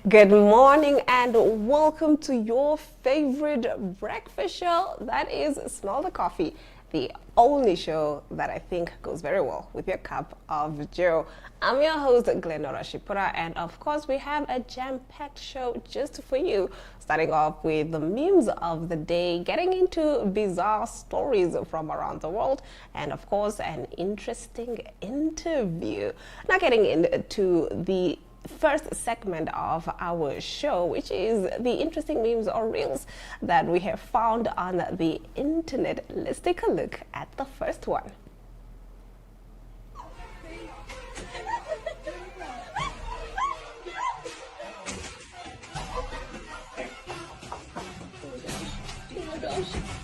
Good morning and welcome to your favorite breakfast show, that is Smell the Coffee, the only show that I think goes very well with your cup of joe. I'm your host, Glenora Shipura, and of course we have a jam-packed show just for you, starting off with the memes of the day, getting into bizarre stories from around the world, and of course an interesting interview. Now getting into the first segment of our show, which is the interesting memes or reels that we have found on the internet. Let's take a look at the first one.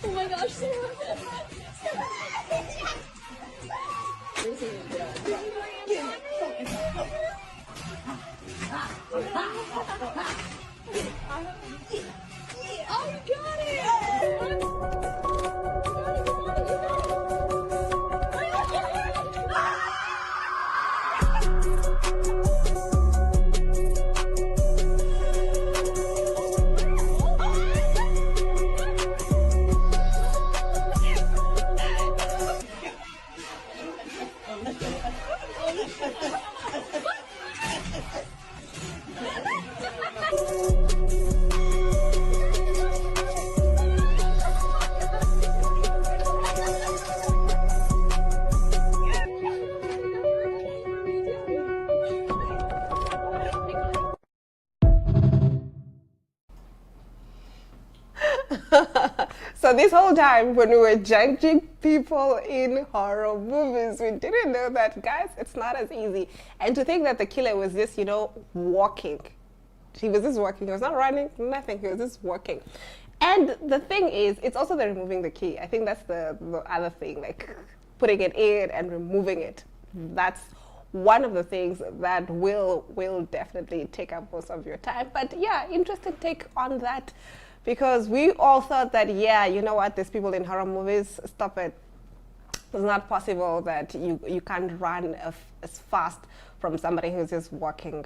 Oh my gosh, Sarah. Oh, you got it! So this whole time when we were judging people in horror movies, we didn't know that, guys, it's not as easy. And to think that the killer was just, walking. He was just walking. He was not running, nothing. He was just walking. And the thing is, it's also the removing the key. I think that's the other thing, like putting it in and removing it. That's one of the things that will definitely take up most of your time. But yeah, interesting take on that. Because we all thought that, yeah, you know what, there's people in horror movies, stop it. It's not possible that you can't run as fast from somebody who's just walking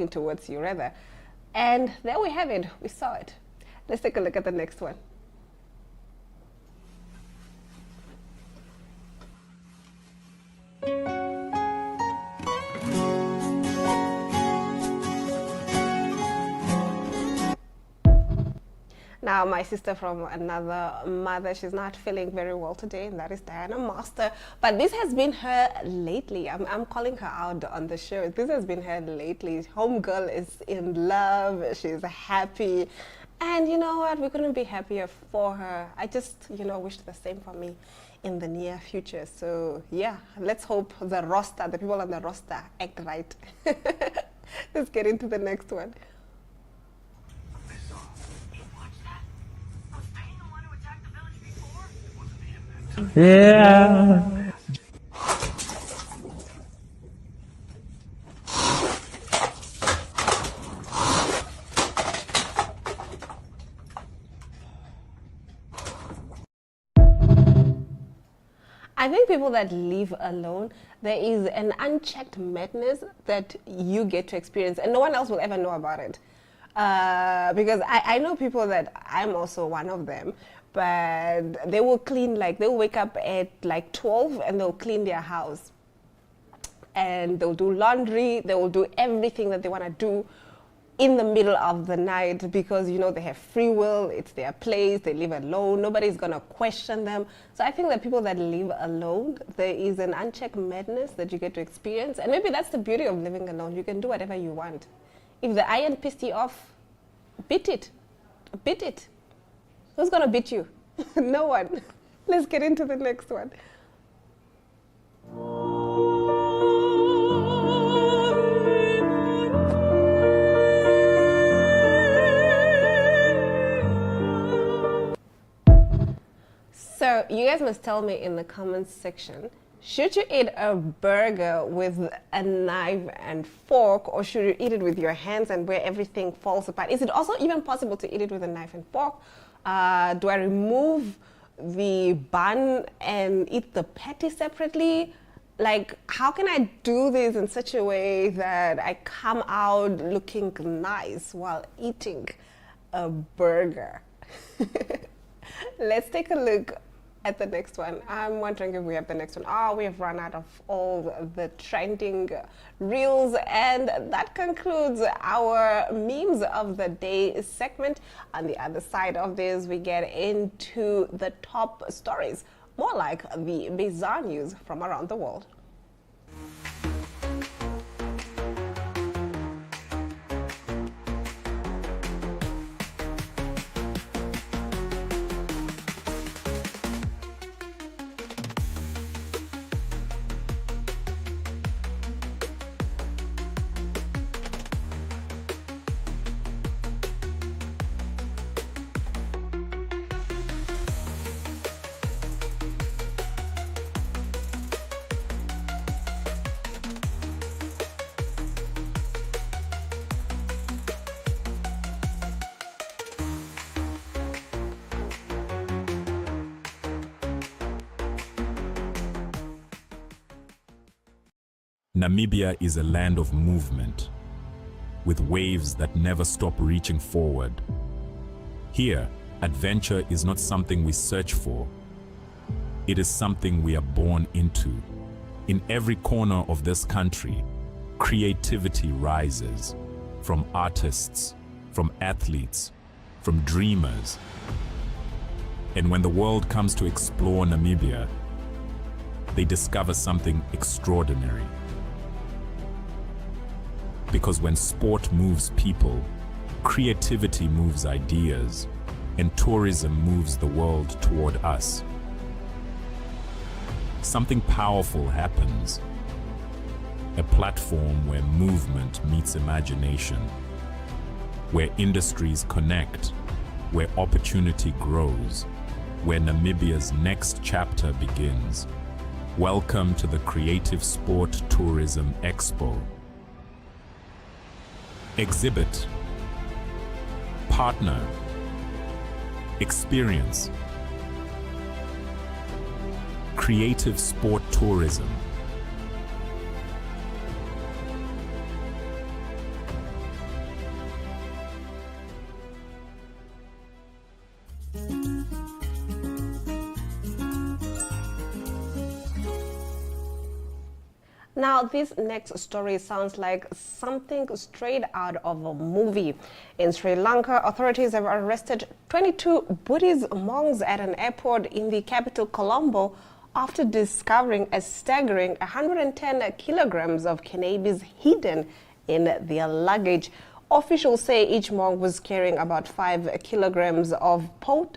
towards you, rather. And there we have it, we saw it. Let's take a look at the next one. Now, my sister from another mother, she's not feeling very well today, and that is Diana Master. But this has been her lately. I'm calling her out on the show. This has been her lately. Homegirl is in love. She's happy. And you know what? We couldn't be happier for her. I just, wish the same for me in the near future. So, yeah, let's hope the people on the roster act right. Let's get into the next one. Yeah. I think people that live alone, there is an unchecked madness that you get to experience, and no one else will ever know about it. Because I know people that, I'm also one of them, but they will clean, they'll wake up at 12 and they'll clean their house. And they'll do laundry, they will do everything that they want to do in the middle of the night because, they have free will, it's their place, they live alone, nobody's going to question them. So I think that people that live alone, there is an unchecked madness that you get to experience. And maybe that's the beauty of living alone. You can do whatever you want. If the iron pissed you off, beat it. Beat it. Who's going to beat you? No one. Let's get into the next one. So you guys must tell me in the comments section, should you eat a burger with a knife and fork, or should you eat it with your hands and where everything falls apart? Is it also even possible to eat it with a knife and fork? Do I remove the bun and eat the patty separately? like, how can I do this in such a way that I come out looking nice while eating a burger? Let's take a look at the next one. I'm wondering if we have the next one. Oh, we have run out of all the trending reels, and that concludes our memes of the day segment. On the other side of this, we get into the top stories, more like the bizarre news from around the world. Namibia is a land of movement, with waves that never stop reaching forward. Here, adventure is not something we search for. It is something we are born into. In every corner of this country, creativity rises, from artists, from athletes, from dreamers. And when the world comes to explore Namibia, they discover something extraordinary. Because when sport moves people, creativity moves ideas, and tourism moves the world toward us. Something powerful happens. A platform where movement meets imagination, where industries connect, where opportunity grows, where Namibia's next chapter begins. Welcome to the Creative Sport Tourism Expo. Exhibit, partner, experience. Creative sport tourism. Now, this next story sounds like something straight out of a movie. In Sri Lanka, authorities have arrested 22 Buddhist monks at an airport in the capital Colombo after discovering a staggering 110 kilograms of cannabis hidden in their luggage. Officials say each monk was carrying about 5 kilograms of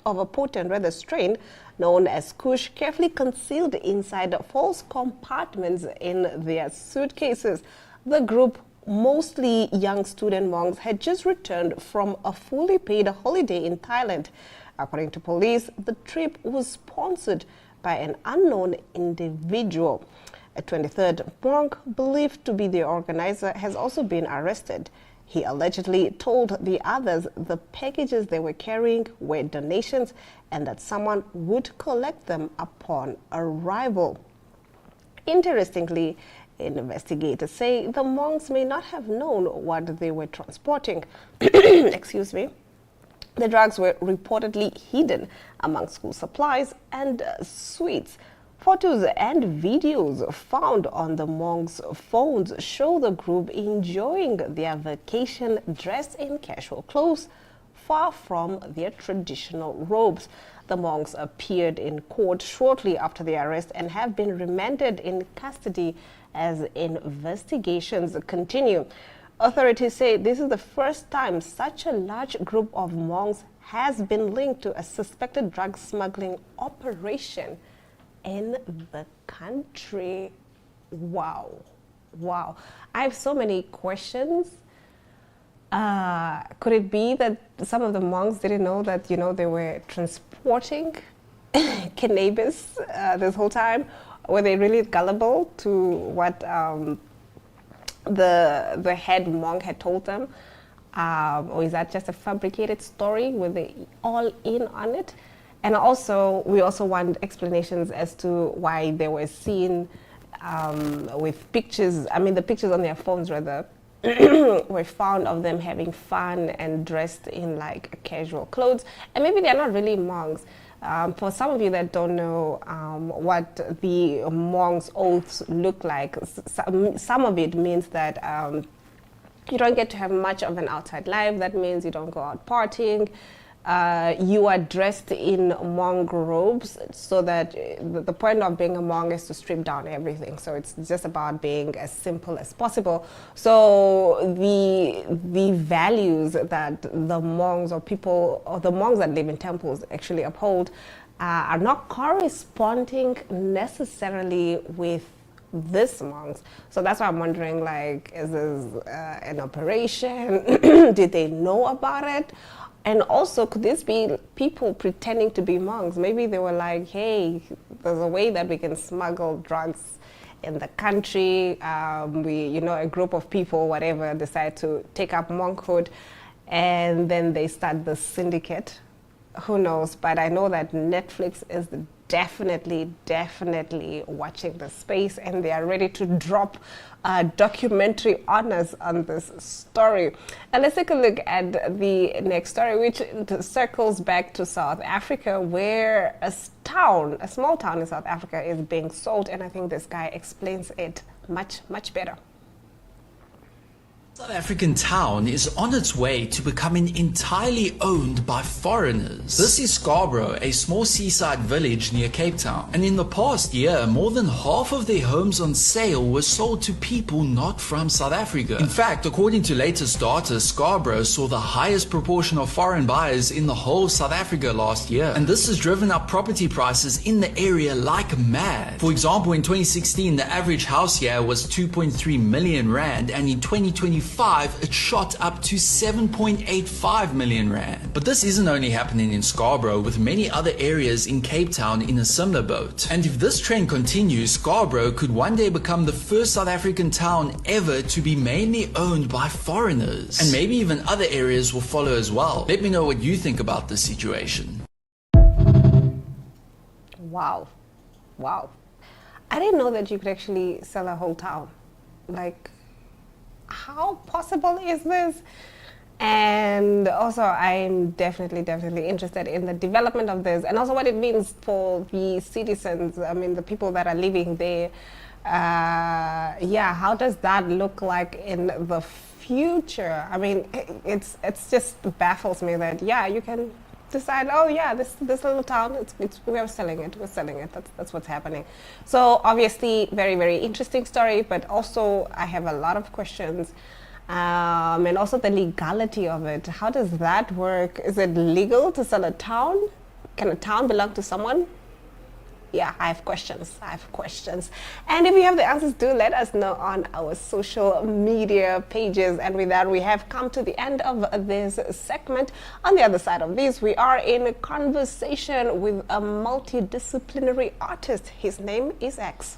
a potent strain known as Kush, carefully concealed inside false compartments in their suitcases. The group, mostly young student monks, had just returned from a fully paid holiday in Thailand. According to police, the trip was sponsored by an unknown individual. A 23rd monk, believed to be the organizer, has also been arrested. He allegedly told the others the packages they were carrying were donations and that someone would collect them upon arrival. Interestingly, investigators say the monks may not have known what they were transporting. Excuse me. The drugs were reportedly hidden among school supplies and sweets. Photos and videos found on the monks' phones show the group enjoying their vacation dressed in casual clothes, far from their traditional robes. The monks appeared in court shortly after the arrest and have been remanded in custody as investigations continue. Authorities say this is the first time such a large group of monks has been linked to a suspected drug smuggling operation in the country. Wow. Wow. I have so many questions. Could it be that some of the monks didn't know that, they were transporting cannabis this whole time? Were they really gullible to what the head monk had told them? Or is that just a fabricated story? Were they all in on it? And also, we also want explanations as to why they were seen with pictures. I mean, the pictures on their phones rather were found of them having fun and dressed in like casual clothes, and maybe they're not really monks. For some of you that don't know what the monks' oaths look like, some of it means that you don't get to have much of an outside life. That means you don't go out partying. You are dressed in monk robes, so that the point of being a monk is to strip down everything. So it's just about being as simple as possible. So the values that the monks or people or the monks that live in temples actually uphold are not corresponding necessarily with this monks. So that's why I'm wondering, like, is this an operation? Did they know about it? And also, could this be people pretending to be monks? Maybe they were like, hey, there's a way that we can smuggle drugs in the country. A group of people, whatever, decide to take up monkhood, and then they start the syndicate. Who knows? But I know that Netflix is definitely watching the space, and they are ready to drop documentary honors on this story. And let's take a look at the next story, which circles back to South Africa, where a small town in South Africa is being sold, and I think this guy explains it much better. South African town is on its way to becoming entirely owned by foreigners. This is Scarborough, a small seaside village near Cape Town. And in the past year, more than half of their homes on sale were sold to people not from South Africa. In fact, according to latest data, Scarborough saw the highest proportion of foreign buyers in the whole of South Africa last year. And this has driven up property prices in the area like mad. For example, in 2016, the average house here was 2.3 million rand, and in 2025, it shot up to 7.85 million rand. But this isn't only happening in Scarborough, with many other areas in Cape Town in a similar boat. And if this trend continues, Scarborough could one day become the first South African town ever to be mainly owned by foreigners. And maybe even other areas will follow as well. Let me know what you think about this situation. Wow. I didn't know that you could actually sell a whole town. Like, how possible is this? And also, I'm definitely interested in the development of this, and also what it means for the citizens. I mean, the people that are living there. How does that look like in the future? I mean, it's just baffles me that you can decide, this little town, we're selling it. That's what's happening. So obviously, very interesting story, but also I have a lot of questions, and also the legality of it. How does that work? Is it legal to sell a town? Can a town belong to someone? I have questions. And if you have the answers, do let us know on our social media pages. And with that, we have come to the end of this segment. On the other side of this, we are in a conversation with a multidisciplinary artist. His name is X.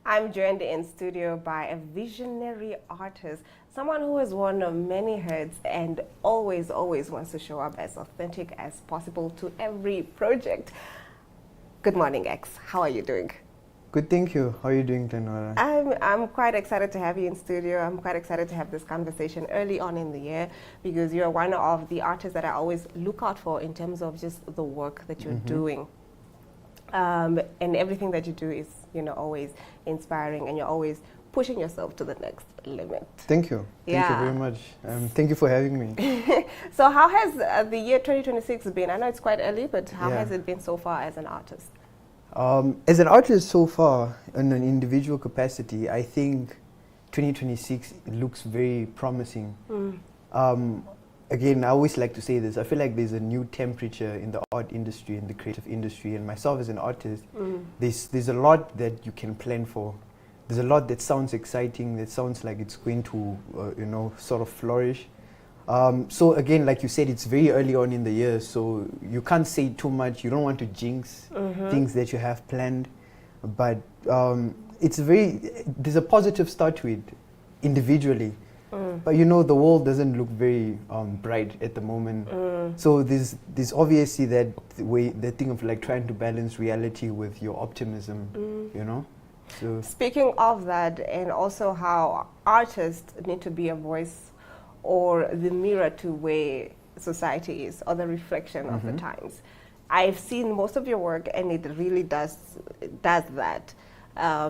I'm joined in studio by a visionary artist, someone who has worn many hats and always wants to show up as authentic as possible to every project. Good morning, X. How are you doing? Good, thank you. How are you doing, Glenora? I'm quite excited to have you in studio. I'm quite excited to have this conversation early on in the year, because you're one of the artists that I always look out for in terms of just the work that you're doing. And everything that you do is, always inspiring, and you're always pushing yourself to the next limit. Thank you. Thank you very much. Thank you for having me. So how has the year 2026 been? I know it's quite early, but how has it been so far as an artist? As an artist so far, in an individual capacity, I think 2026 looks very promising. Again, I always like to say this. I feel like there's a new temperature in the art industry, in the creative industry, and myself as an artist, there's a lot that you can plan for. There's a lot that sounds exciting, that sounds like it's going to, sort of flourish. So again, like you said, it's very early on in the year, so you can't say too much. You don't want to jinx things that you have planned, but there's a positive start to it individually. But you know, the world doesn't look very bright at the moment. So there's obviously that thing of like trying to balance reality with your optimism, you know? So Speaking of that, and also how artists need to be a voice or the mirror to where society is, or the reflection of the times. I've seen most of your work, and it really does that.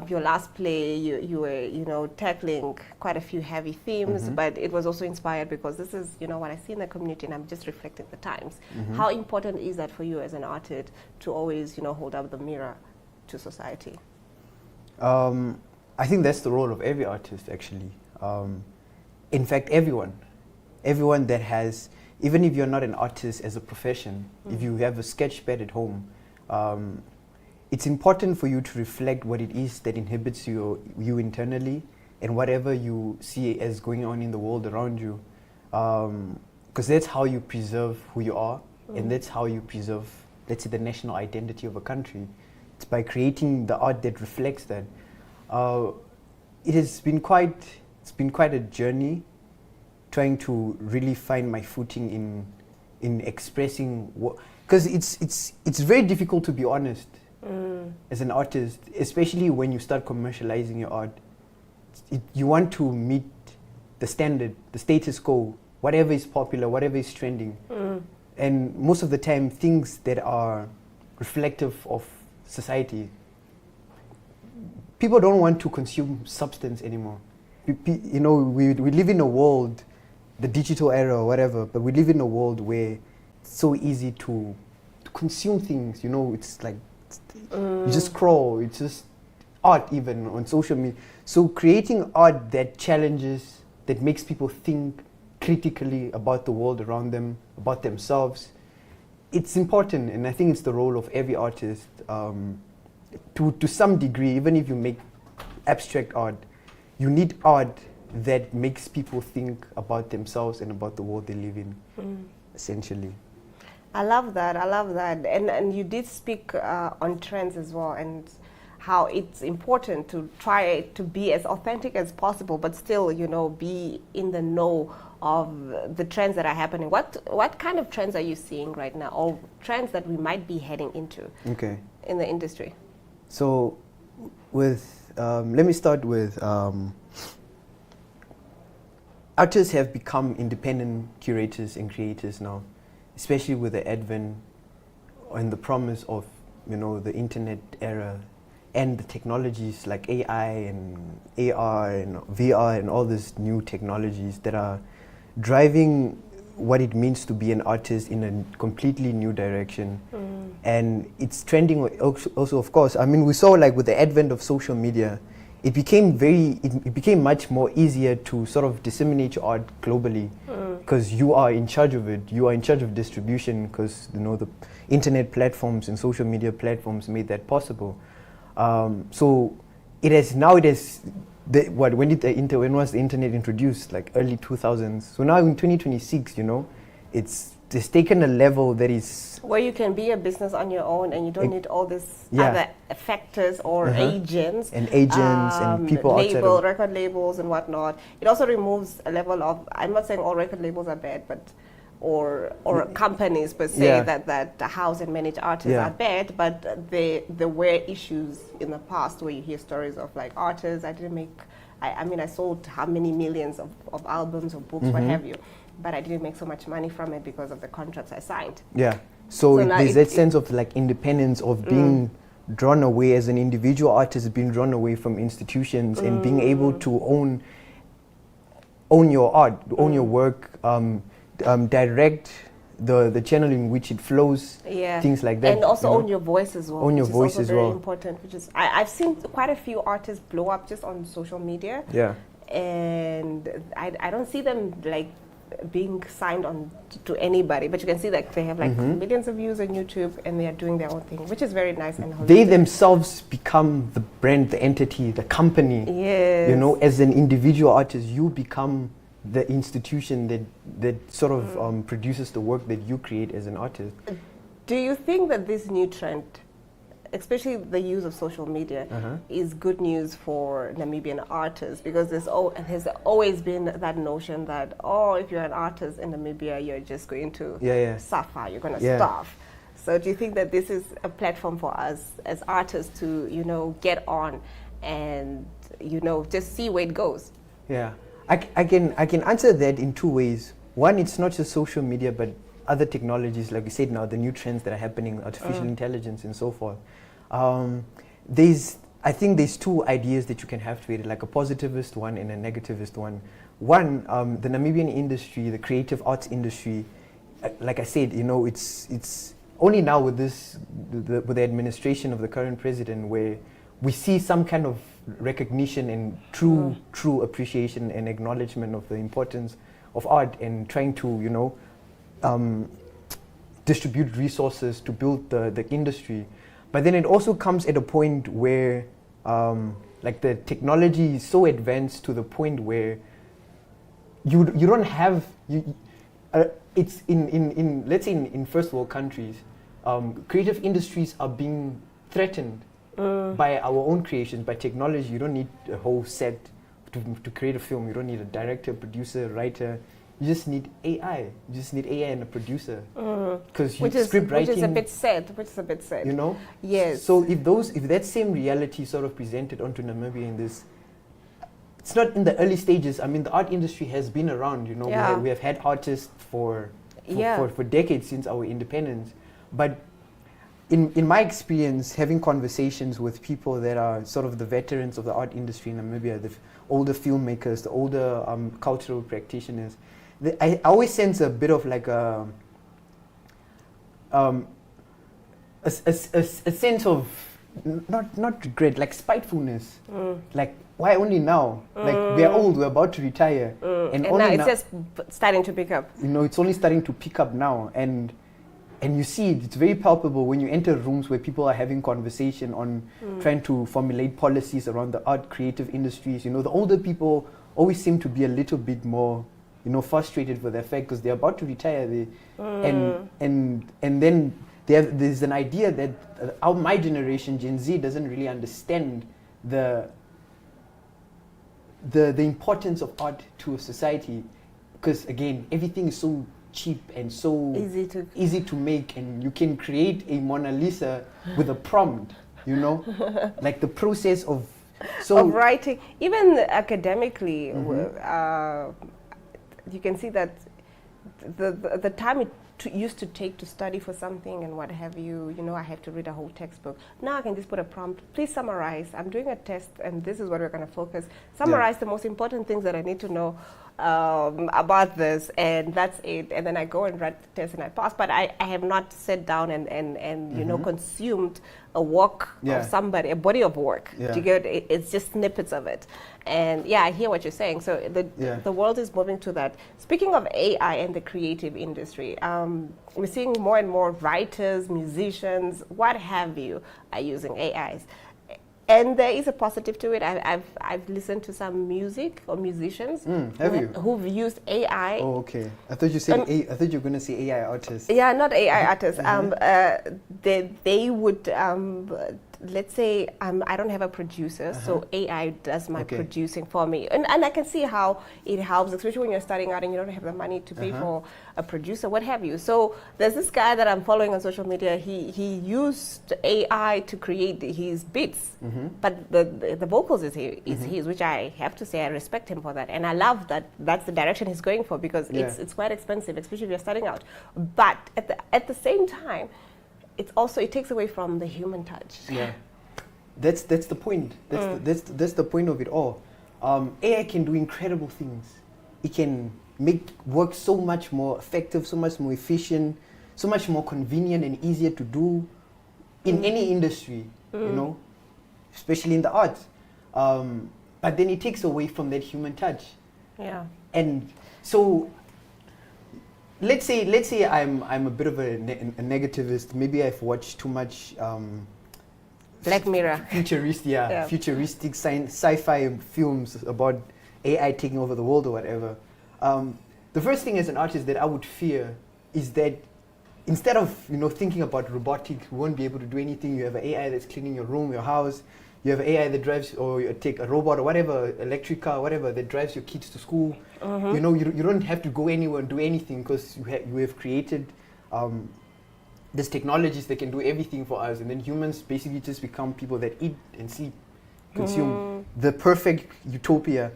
Your last play, you were tackling quite a few heavy themes, but it was also inspired because this is what I see in the community, and I'm just reflecting the times. How important is that for you as an artist to always hold up the mirror to society? I think that's the role of every artist, actually. In fact, everyone that has, even if you're not an artist as a profession, if you have a sketch pad at home, it's important for you to reflect what it is that inhibits you internally and whatever you see as going on in the world around you. Because that's how you preserve who you are, and that's how you preserve, let's say, the national identity of a country. It's by creating the art that reflects that. It's been quite a journey trying to really find my footing in expressing what, because it's very difficult to be honest as an artist, especially when you start commercializing your art. You want to meet the standard, the status quo, whatever is popular, whatever is trending, and most of the time things that are reflective of society. People don't want to consume substance anymore. We live in a world, the digital era or whatever, but we live in a world where it's so easy to consume things. It's like you just scroll. It's just art, even on social media. So creating art that challenges, that makes people think critically about the world around them, about themselves, it's important, and I think it's the role of every artist to some degree. Even if you make abstract art, you need art that makes people think about themselves and about the world they live in, essentially. I love that. And you did speak on trends as well, and how it's important to try to be as authentic as possible, but still, be in the know of the trends that are happening. What kind of trends are you seeing right now, or trends that we might be heading into in the industry? So let me start with artists have become independent curators and creators now, especially with the advent and the promise of the internet era and the technologies like AI and AR and VR and all these new technologies that are driving what it means to be an artist in a completely new direction. And it's trending also, of course. I mean, we saw like with the advent of social media, it became much more easier to sort of disseminate your art globally, because you are in charge of it. You are in charge of distribution, because the internet platforms and social media platforms made that possible. So when was the internet introduced? Like early 2000s. So now in 2026, it's taken a level that is where you can be a business on your own, and you don't need all these other factors or agents and people record labels and whatnot. It also removes a level of, I'm not saying all record labels are bad, but or companies per se that house and manage artists are bad, but there were issues in the past where you hear stories of like artists, I sold how many millions of albums or books, what have you, but I didn't make so much money from it because of the contracts I signed. Yeah. So there's that sense of like independence of being drawn away as an individual artist, being drawn away from institutions and being able to own your art, own your work, direct the channel in which it flows, things like that. And also own your voice as well. Own your voice as well. Very important, which is, I've seen quite a few artists blow up just on social media. Yeah. And I don't see them like being signed on to anybody, but you can see that they have like millions of views on YouTube and they are doing their own thing, which is very nice and holistic. They themselves become the brand, the entity, the company. Yes. As an individual artist, you become the institution that sort of produces the work that you create as an artist. Do you think that this new trend especially the use of social media, Uh-huh. is good news for Namibian artists, because there's always been that notion that, oh, if you're an artist in Namibia, you're just going to Yeah. suffer, you're going to Yeah. starve. So do you think that this is a platform for us as artists to, get on and, just see where it goes? Yeah, I can answer that in two ways. One, it's not just social media, but other technologies, like we said now, the new trends that are happening, artificial intelligence and so forth. I think there's two ideas that you can have to it, like a positivist one and a negativist one. One, the Namibian industry, the creative arts industry, like I said, it's only now with with the administration of the current president where we see some kind of recognition and true appreciation and acknowledgement of the importance of art and trying to, distribute resources to build the industry. But then it also comes at a point where like the technology is so advanced to the point where you don't have it's in let's say in first world countries, creative industries are being threatened by our own creations, by technology. You don't need a whole set to create a film. You don't need a director, producer, writer. You just need AI. You just need AI and a producer. Because script writing, which is a bit sad. you know. Yes. So if that same reality sort of presented onto Namibia in this, it's not in the early stages. I mean, the art industry has been around. You know, Yeah. we have had artists for Yeah. for decades since our independence. But in my experience, having conversations with people that are sort of the veterans of the art industry in Namibia, the older filmmakers, the older cultural practitioners, I always sense a bit of like a sense of not regret, like spitefulness. Like, why only now? Like, we are old, we're about to retire, and And only now it's now, just starting to pick up. it's only starting to pick up now, and you see it's very palpable when you enter rooms where people are having conversation on trying to formulate policies around the art creative industries. The older people always seem to be a little bit more frustrated with the fact because they're about to retire, and then there's an idea that my generation, Gen Z, doesn't really understand the importance of art to a society, because again, everything is so cheap and so easy to make, and you can create a Mona Lisa with a prompt, like the process of writing, even academically, you can see that the time it used to take to study for something and what have you, I have to read a whole textbook. Now I can just put a prompt, please summarize, I'm doing a test and this is what we're going to focus. Summarize the most important things that I need to know about this, and that's it. And then I go and write the test and I pass. But I have not sat down and consumed a work of somebody, a body of work. Yeah. You get it, it's just snippets of it. And yeah, I hear what you're saying. So the world is moving to that. Speaking of AI and the creative industry, we're seeing more and more writers, musicians, what have you, are using AIs. And there is a positive to it. I've listened to some music or musicians who've used AI. Oh, okay. I thought you said I thought you were going to say AI artists. Yeah, not AI artists. They would, let's say I don't have a producer, so AI does my producing for me. And I can see how it helps, especially when you're starting out and you don't have the money to pay for a producer, what have you. So there's this guy that I'm following on social media. He used AI to create his beats, but the vocals is his, which I have to say I respect him for that. And I love that that's the direction he's going for, because it's quite expensive, especially if you're starting out. But at the same time, it takes away from the human touch. Yeah, that's the point. That's the point of it all. AI can do incredible things. It can make work so much more effective, so much more efficient, so much more convenient and easier to do in any industry. Especially in the arts. But then it takes away from that human touch. Yeah. And so let's say I'm a bit of a negativist. Maybe I've watched too much Black Mirror. Futuristic sci-fi films about AI taking over the world or whatever. The first thing as an artist that I would fear is that instead of thinking about robotics, we won't be able to do anything. You have an AI that's cleaning your room, your house. You have AI that drives, or you take a robot or whatever, electric car, whatever, that drives your kids to school. You don't have to go anywhere and do anything because you have created these technologies that can do everything for us, and then humans basically just become people that eat and sleep, consume. The perfect utopia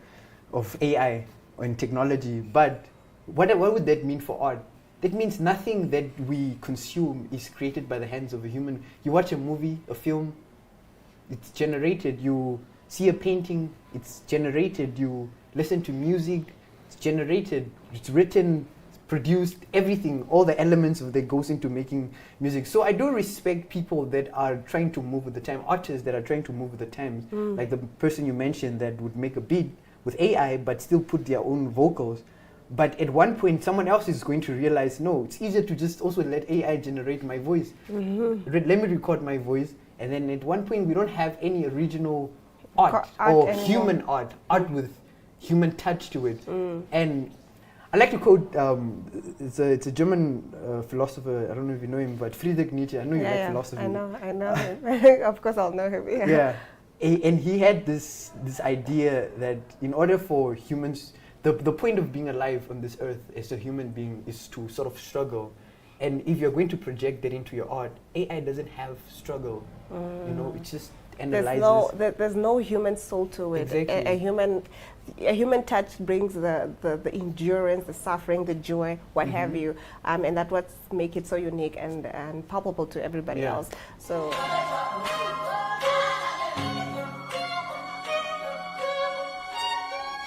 of AI and technology. But what would that mean for art? That means nothing that we consume is created by the hands of a human. You watch a movie, a film, it's generated. You see a painting, it's generated. You listen to music, it's generated. It's written, it's produced, everything, all the elements that goes into making music. So I do respect people that are trying to move with the time, artists that are trying to move with the times, like the person you mentioned that would make a beat with AI but still put their own vocals. But at one point, someone else is going to realize, no, it's easier to just also let AI generate my voice. Let me record my voice. And then at one point, we don't have any original art or anymore. human art with human touch to it. And I like to quote, it's a German philosopher, I don't know if you know him, but Friedrich Nietzsche. I know you like philosophy. I know him. Of course I'll know him. Yeah. And he had this idea that in order for humans, the point of being alive on this earth as a human being is to sort of struggle. And if you're going to project that into your art, AI doesn't have struggle. It just analyzes. There's no human soul to it. Exactly. A human touch brings the endurance, the suffering, the joy, what have you, and that's what makes it so unique and palpable to everybody else. So.